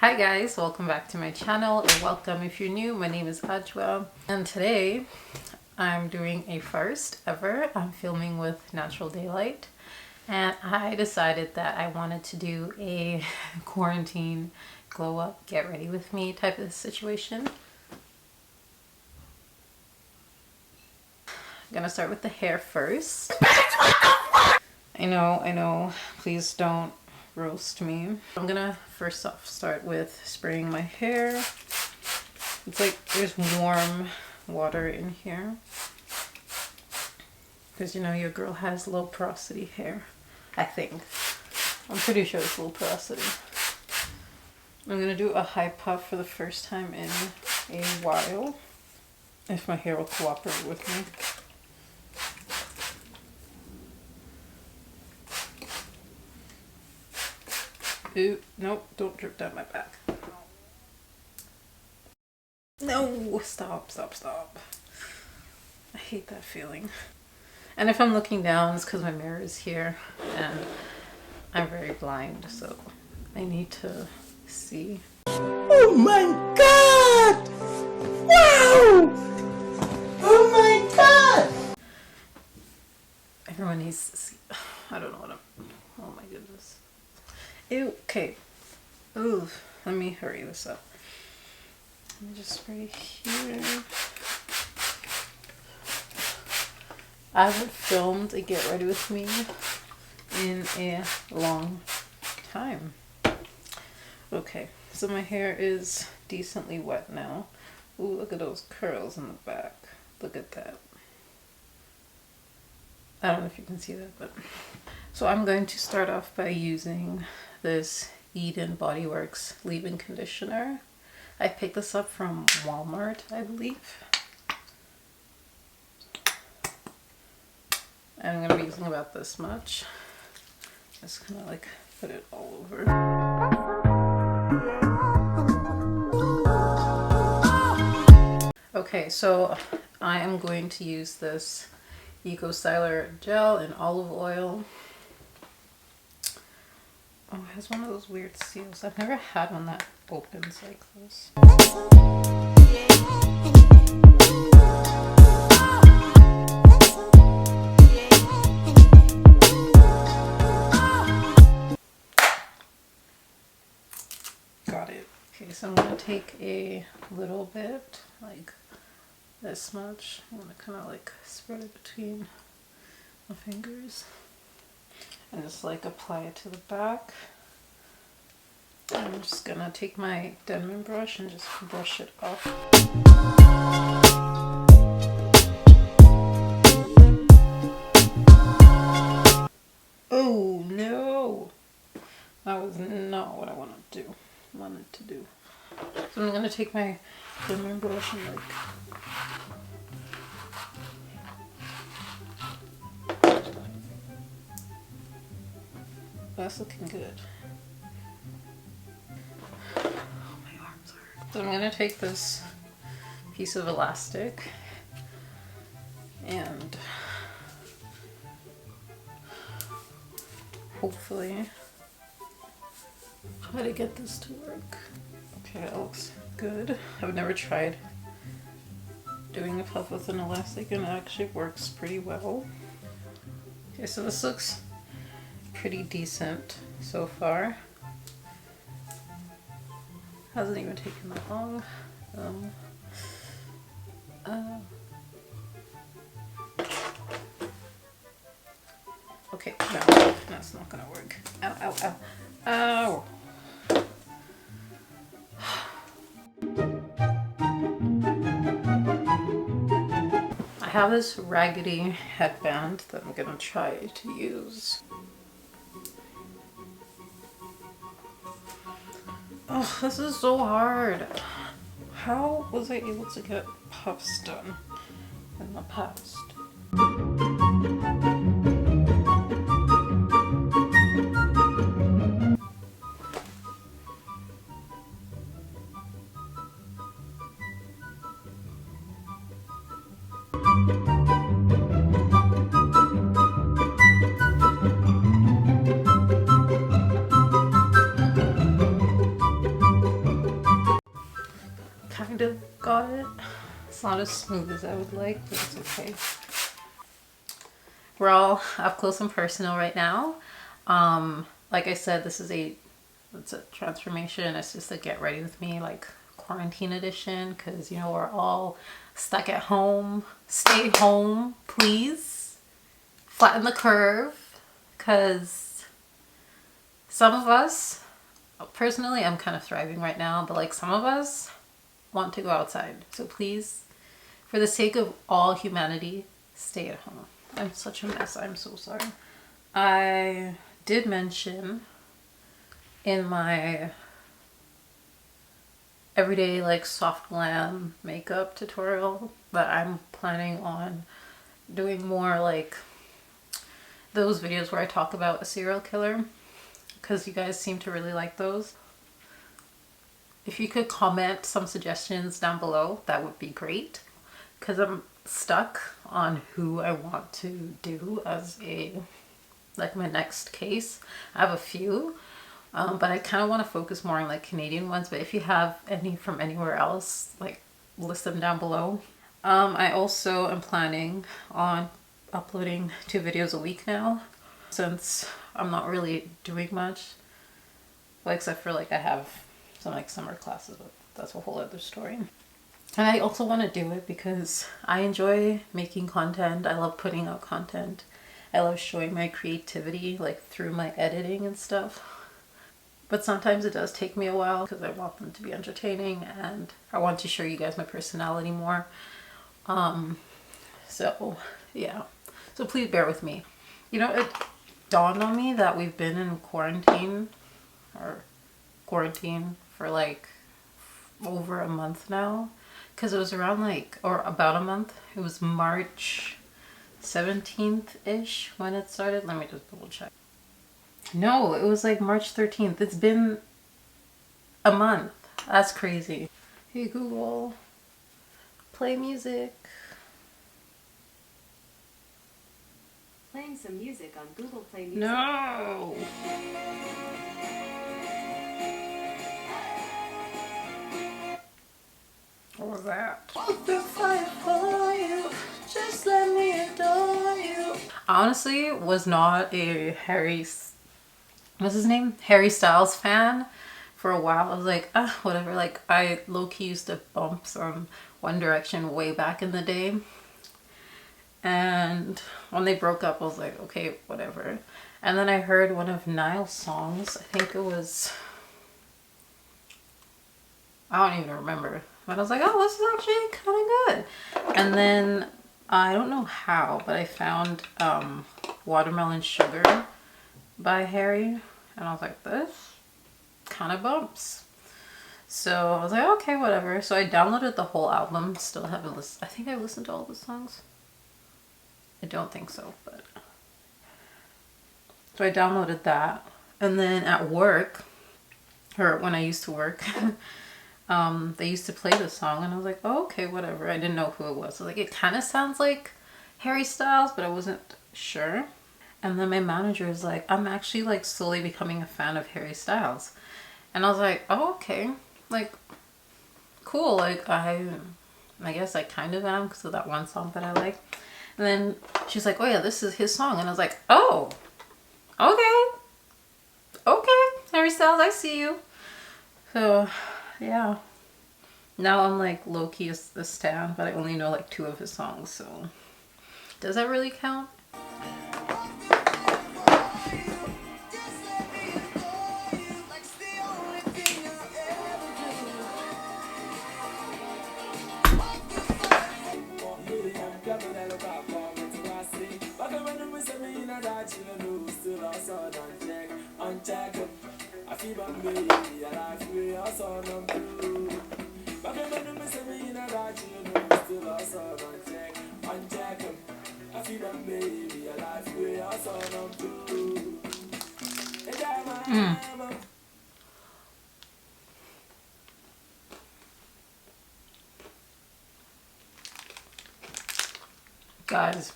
Hi guys, welcome back to my channel, or welcome if you're new. My name is Adwoa, and today I'm doing a first ever. I'm filming with natural daylight, and I decided that I wanted to do a quarantine glow up, get ready with me type of situation. I'm gonna start with the hair first. I know, please don't roast me. I'm gonna first off start with spraying my hair. It's like there's warm water in here because you know your girl has low porosity hair. I think. I'm pretty sure it's low porosity. I'm gonna do a high puff for the first time in a while, if my hair will cooperate with me. Ooh, nope, don't drip down my back. No, stop. I hate that feeling. And if I'm looking down, it's because my mirror is here and I'm very blind, so I need to see. Oh my god! Wow! Oh my god! Everyone needs to see. I don't know what I'm. Oh my goodness. Ew, okay. Ooh, let me hurry this up. Let me just spray here. I haven't filmed a get ready with me in a long time. Okay, so my hair is decently wet now. Ooh, look at those curls in the back. Look at that. I don't know if you can see that, but... So I'm going to start off by using this Eden Body Works leave-in conditioner. I picked this up from Walmart, I believe. And I'm going to be using about this much. Just kind of like put it all over. Okay, so I am going to use this Eco Styler gel in olive oil. Oh, it has one of those weird seals. I've never had one that opens like this. Got it. Okay, so I'm going to take a little bit, like this much. I'm going to kind of like spread it between my fingers. And just like apply it to the back. I'm just gonna take my Denman brush and just brush it off. Oh no! That was not what I wanted to do. So I'm gonna take my Denman brush and like that's looking good. Oh, my arms hurt. So I'm gonna take this piece of elastic and hopefully try to get this to work. Okay, that looks good. I've never tried doing a puff with an elastic and it actually works pretty well. Okay, so this looks pretty decent so far. Hasn't even taken that long. Okay, no, that's not gonna work. Ow, ow, ow. Ow! I have this raggedy headband that I'm gonna try to use. Oh, this is so hard. How was I able to get puffs done in the past? have got it. It's not as smooth as I would like, but it's okay. We're all up close and personal right now. Like I said, it's a transformation. It's just a get ready with me, like quarantine edition, because you know we're all stuck at home. Stay home, please. Flatten the curve, because some of us, personally, I'm kind of thriving right now, but like some of us want to go outside. So please, for the sake of all humanity, stay at home. I'm such a mess. I'm so sorry. I did mention in my everyday like soft glam makeup tutorial that I'm planning on doing more like those videos where I talk about a serial killer, because you guys seem to really like those. If you could comment some suggestions down below, that would be great, because I'm stuck on who I want to do as like my next case. I have a few, but I kind of want to focus more on like Canadian ones, but if you have any from anywhere else, like list them down below. I also am planning on uploading 2 videos a week now, since I'm not really doing much, well, except for like I have some like summer classes, but that's a whole other story. And I also want to do it because I enjoy making content. I love putting out content. I love showing my creativity like through my editing and stuff. But sometimes it does take me a while because I want them to be entertaining and I want to show you guys my personality more. So yeah, so please bear with me. You know, it dawned on me that we've been in quarantine for like over a month now, because it was around like, or about a month. It was March 17th-ish when it started. Let me just double check. No, it was like March 13th. It's been a month. That's crazy. Hey Google, play music. Playing some music on Google Play Music. No. What was that? For you. Just let me adore you. I honestly was not a what's his name? Harry Styles fan for a while. I was like, whatever. Like I low-key used to bump some One Direction way back in the day. And when they broke up, I was like, okay, whatever. And then I heard one of Niall's songs. I think it was, I don't even remember. But I was like, oh, this is actually kind of good. And then, I don't know how, but I found Watermelon Sugar by Harry. And I was like, this kind of bumps. So I was like, okay, whatever. So I downloaded the whole album. Still haven't listened. I think I listened to all the songs. I don't think so, but. So I downloaded that. And then at work, or when I used to work, they used to play the song and I was like, oh, okay, whatever. I didn't know who it was. So like, it kind of sounds like Harry Styles, but I wasn't sure. And then my manager is like, I'm actually like slowly becoming a fan of Harry Styles. And I was like, oh, okay. Like, cool. Like, I guess I kind of am because of that one song that I like. And then she's like, oh yeah, this is his song. And I was like, oh, okay, Harry Styles, I see you. So, yeah. Now I'm like low-key a stan, but I only know like 2 of his songs, so. Does that really count? Guys,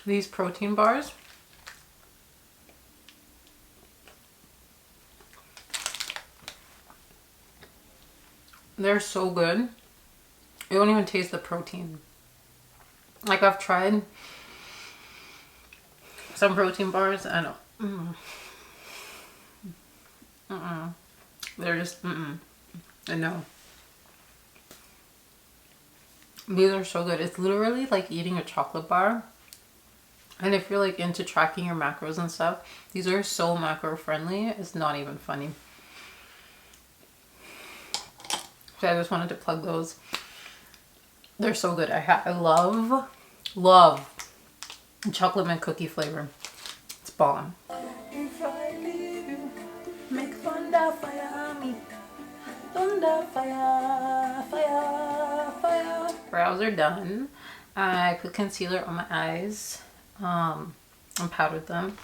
these protein bars, They're so good. You don't even taste the protein. Like, I've tried some protein bars. I know. They're just, I know. These are so good. It's literally like eating a chocolate bar. And if you're like into tracking your macros and stuff, these are so macro friendly. It's not even funny. So I just wanted to plug those. They're so good. I love chocolate mint cookie flavor. It's bomb. If I leave you, make thunder fire me. Thunder fire, fire, fire. Brows are done. I put concealer on my eyes. And powdered them.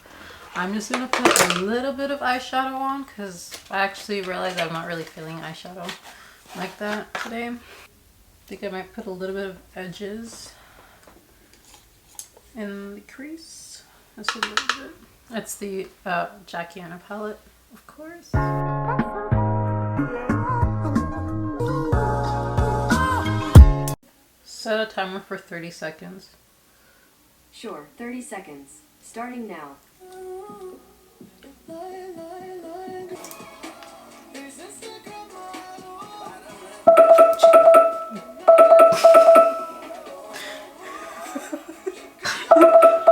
I'm just gonna put a little bit of eyeshadow on because I actually realized I'm not really feeling eyeshadow like that today. I think I might put a little bit of edges in the crease. Just a little bit. It's the Jackie Anna palette, of course. Set a timer for 30 seconds. Sure, 30 seconds. Starting now.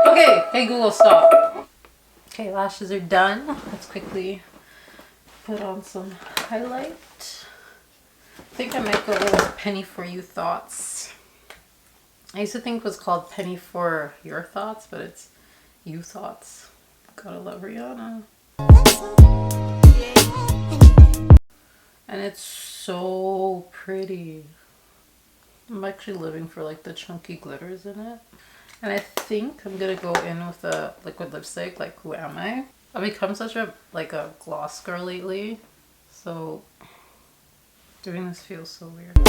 Okay, hey Google, stop. Okay, lashes are done. Let's quickly put on some highlight. I think I might go with Penny for You Thoughts. I used to think it was called Penny for Your Thoughts, but it's You Thoughts. Gotta love Rihanna. And it's so pretty. I'm actually living for like the chunky glitters in it. And I think I'm gonna go in with a liquid lipstick, like Who Am I? I've become such a gloss girl lately. So doing this feels so weird.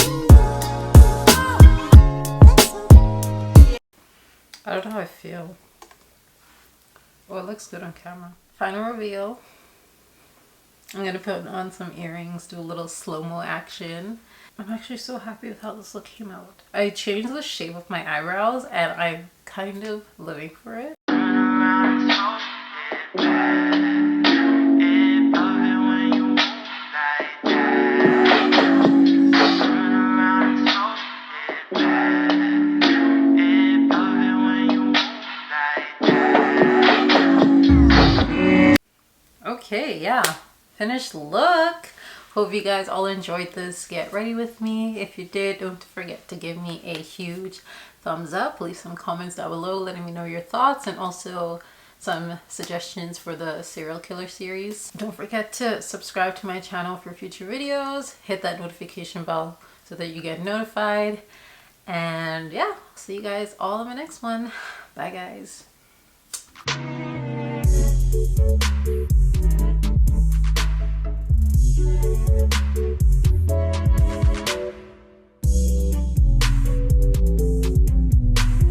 I don't know how I feel. Oh, it looks good on camera. Final reveal. I'm gonna put on some earrings, do a little slow-mo action. I'm actually so happy with how this look came out. I changed the shape of my eyebrows and I'm kind of living for it. Okay, yeah, finished look. Hope you guys all enjoyed this. Get ready with me. If you did, don't forget to give me a huge thumbs up. Leave some comments down below letting me know your thoughts and also some suggestions for the serial killer series. Don't forget to subscribe to my channel for future videos. Hit that notification bell so that you get notified. And yeah, see you guys all in my next one. Bye guys.